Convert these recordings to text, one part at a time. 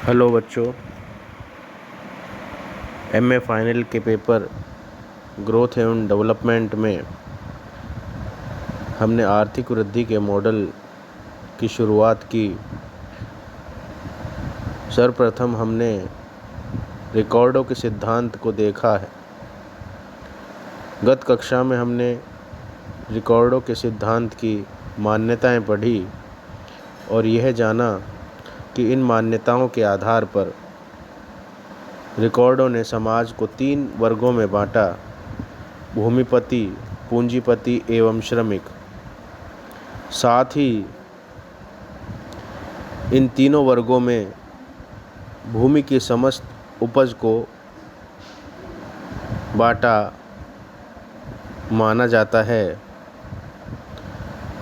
Hello बच्चों, MA final के paper growth एवं डेवलपमेंट में हमने आर्थिक वृद्धि के मॉडल की शुरुआत की। सर्वप्रथम हमने रिकॉर्डों के सिद्धांत को देखा है। गत कक्षा में हमने रिकॉर्डों के सिद्धांत की मान्यताएं पढ़ी और यह जाना कि इन मान्यताओं के आधार पर रिकॉर्डों ने समाज को 3 वर्गों में बांटा: भूमिपति, पूंजीपति एवं श्रमिक। साथ ही इन तीनों वर्गों में भूमि की समस्त उपज को बांटा माना जाता है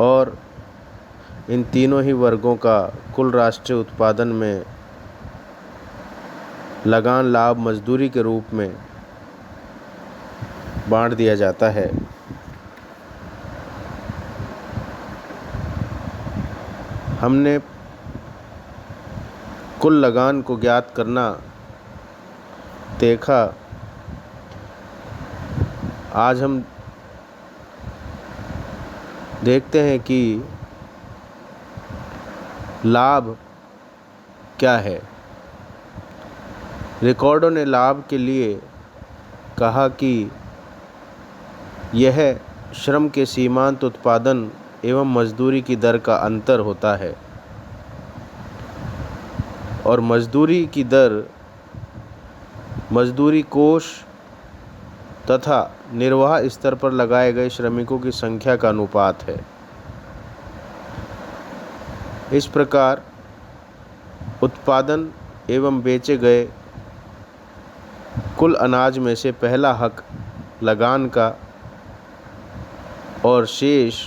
और इन तीनों ही वर्गों का कुल राष्ट्रीय उत्पादन में लगान लाभ मजदूरी के रूप में बांट दिया जाता है। हमने कुल लगान को ज्ञात करना देखा। आज हम देखते हैं कि लाभ क्या है। रिकॉर्डों ने लाभ के लिए कहा कि यह श्रम के सीमांत उत्पादन एवं मजदूरी की दर का अंतर होता है और मजदूरी की दर मजदूरी कोष तथा निर्वाह स्तर पर लगाए गए श्रमिकों की संख्या का अनुपात है। इस प्रकार उत्पादन एवं बेचे गए कुल अनाज में से पहला हक लगान का और शेष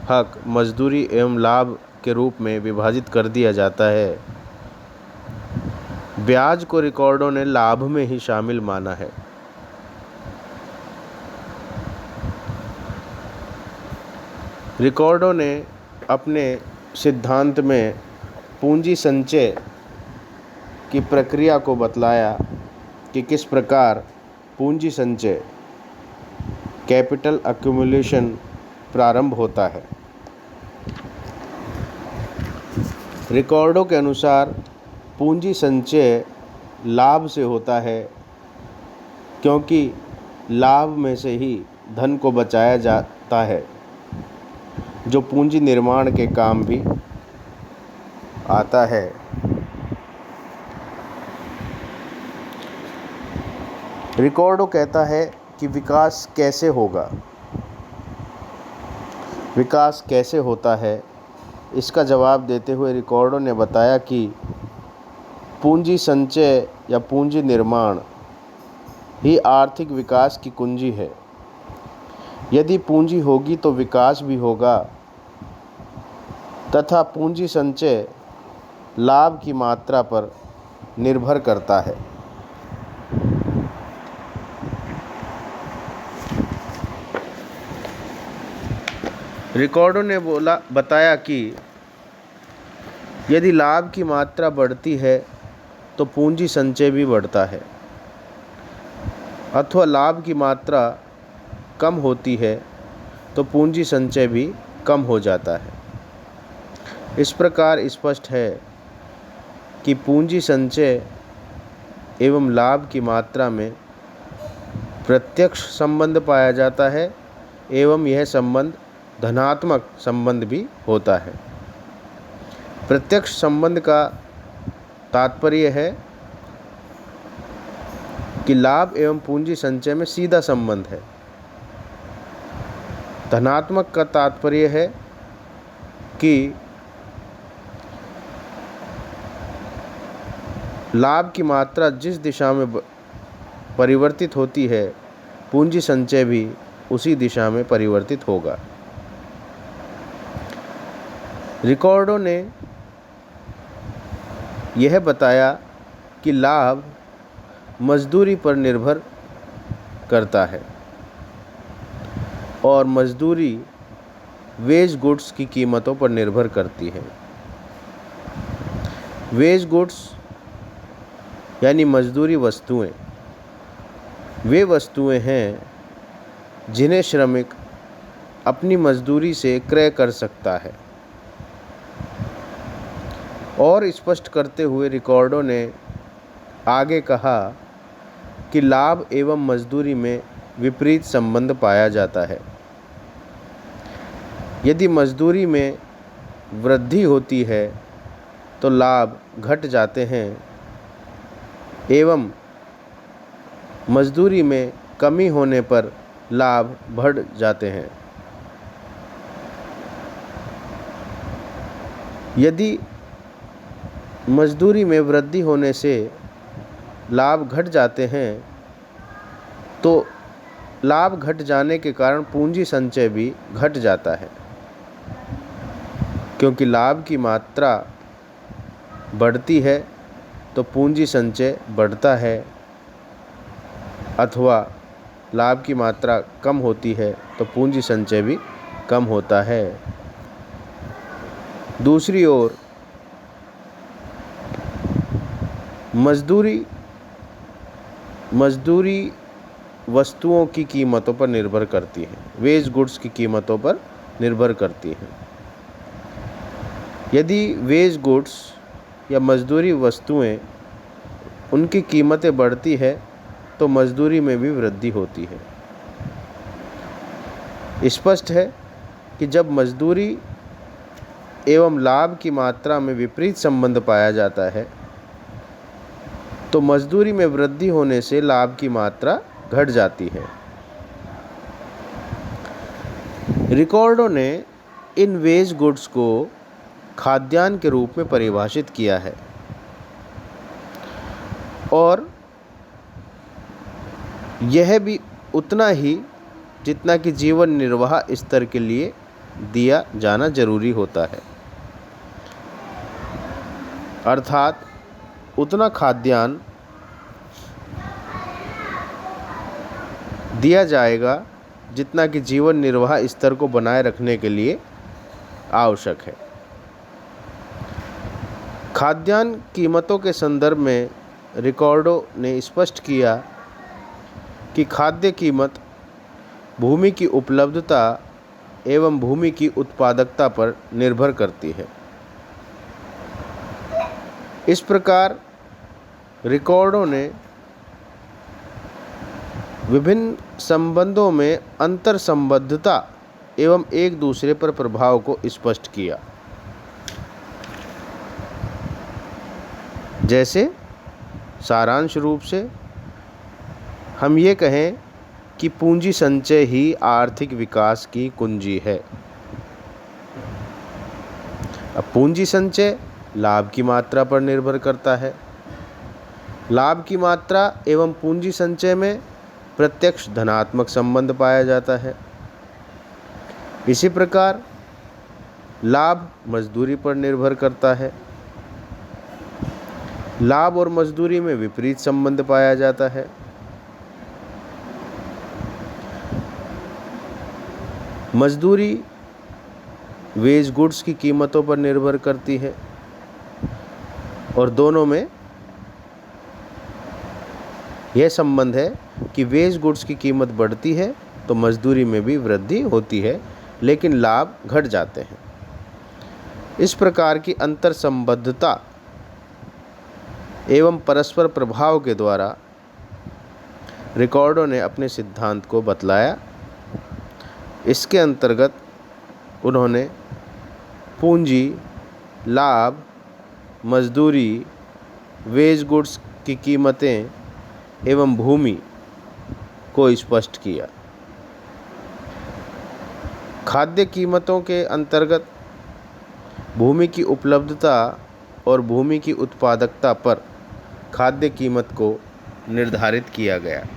हक मजदूरी एवं लाभ के रूप में विभाजित कर दिया जाता है। ब्याज को रिकॉर्डों ने लाभ में ही शामिल माना है। रिकॉर्डों ने अपने सिद्धांत में पूंजी संचय की प्रक्रिया को बतलाया कि किस प्रकार पूंजी संचय कैपिटल एक्युमुलेशन प्रारंभ होता है। रिकॉर्डों के अनुसार पूंजी संचय लाभ से होता है, क्योंकि लाभ में से ही धन को बचाया जाता है, जो पूंजी निर्माण के काम भी आता है। रिकॉर्डो कहता है कि विकास कैसे होगा। विकास कैसे होता है, इसका जवाब देते हुए रिकॉर्डो ने बताया कि पूंजी संचय या पूंजी निर्माण ही आर्थिक विकास की कुंजी है। यदि पूंजी होगी तो विकास भी होगा तथा पूंजी संचय लाभ की मात्रा पर निर्भर करता है। रिकॉर्डो ने बताया कि यदि लाभ की मात्रा बढ़ती है तो पूंजी संचय भी बढ़ता है, अथवा लाभ की मात्रा कम होती है तो पूंजी संचय भी कम हो जाता है। इस प्रकार स्पष्ट है कि पूंजी संचय एवं लाभ की मात्रा में प्रत्यक्ष संबंध पाया जाता है एवं यह संबंध धनात्मक संबंध भी होता है। प्रत्यक्ष संबंध का तात्पर्य है कि लाभ एवं पूंजी संचय में सीधा संबंध है। धनात्मक का तात्पर्य है कि लाभ की मात्रा जिस दिशा में परिवर्तित होती है, पूंजी संचय भी उसी दिशा में परिवर्तित होगा। रिकॉर्डो ने यह बताया कि लाभ मजदूरी पर निर्भर करता है और मजदूरी वेज गुड्स की कीमतों पर निर्भर करती है। वेज गुड्स यानी मजदूरी वस्तुएं वे वस्तुएं हैं जिन्हें श्रमिक अपनी मजदूरी से क्रय कर सकता है। और स्पष्ट करते हुए रिकॉर्डो ने आगे कहा कि लाभ एवं मजदूरी में विपरीत संबंध पाया जाता है। यदि मजदूरी में वृद्धि होती है तो लाभ घट जाते हैं एवं मजदूरी में कमी होने पर लाभ बढ़ जाते हैं। यदि मजदूरी में वृद्धि होने से लाभ घट जाते हैं तो लाभ घट जाने के कारण पूंजी संचय भी घट जाता है, क्योंकि लाभ की मात्रा बढ़ती है तो पूंजी संचय बढ़ता है, अथवा लाभ की मात्रा कम होती है तो पूंजी संचय भी कम होता है। दूसरी ओर मजदूरी वस्तुओं की कीमतों पर निर्भर करती है, वेज गुड्स की कीमतों पर निर्भर करती है। यदि वेज गुड्स या मजदूरी वस्तुएं उनकी कीमतें बढ़ती है तो मजदूरी में भी वृद्धि होती है। स्पष्ट है कि जब मजदूरी एवं लाभ की मात्रा में विपरीत संबंध पाया जाता है तो मजदूरी में वृद्धि होने से लाभ की मात्रा घट जाती है। रिकॉर्डो ने इन वेज गुड्स को खाद्यान्न के रूप में परिभाषित किया है और यह भी उतना ही जितना कि जीवन निर्वाह स्तर के लिए दिया जाना जरूरी होता है, अर्थात उतना खाद्यान्न दिया जाएगा जितना कि जीवन निर्वाह स्तर को बनाए रखने के लिए आवश्यक है। खाद्यान्न कीमतों के संदर्भ में रिकॉर्डो ने स्पष्ट किया कि खाद्य कीमत भूमि की उपलब्धता एवं भूमि की उत्पादकता पर निर्भर करती है। इस प्रकार रिकॉर्डो ने विभिन्न संबंधों में अंतर संबद्धता एवं एक दूसरे पर प्रभाव को स्पष्ट किया। जैसे सारांश रूप से हम ये कहें कि पूंजी संचय ही आर्थिक विकास की कुंजी है। अब पूंजी संचय लाभ की मात्रा पर निर्भर करता है। लाभ की मात्रा एवं पूंजी संचय में प्रत्यक्ष धनात्मक संबंध पाया जाता है। इसी प्रकार लाभ मजदूरी पर निर्भर करता है। लाभ और मजदूरी में विपरीत संबंध पाया जाता है। मजदूरी वेज गुड्स की कीमतों पर निर्भर करती है और दोनों में यह संबंध है कि वेज गुड्स की कीमत बढ़ती है तो मजदूरी में भी वृद्धि होती है, लेकिन लाभ घट जाते हैं। इस प्रकार की अंतर संबद्धता एवं परस्पर प्रभाव के द्वारा रिकॉर्डो ने अपने सिद्धांत को बतलाया। इसके अंतर्गत उन्होंने पूंजी, लाभ, मजदूरी, वेज गुड्स की कीमतें एवं भूमि को स्पष्ट किया। खाद्य कीमतों के अंतर्गत भूमि की उपलब्धता और भूमि की उत्पादकता पर खाद्य कीमत को निर्धारित किया गया।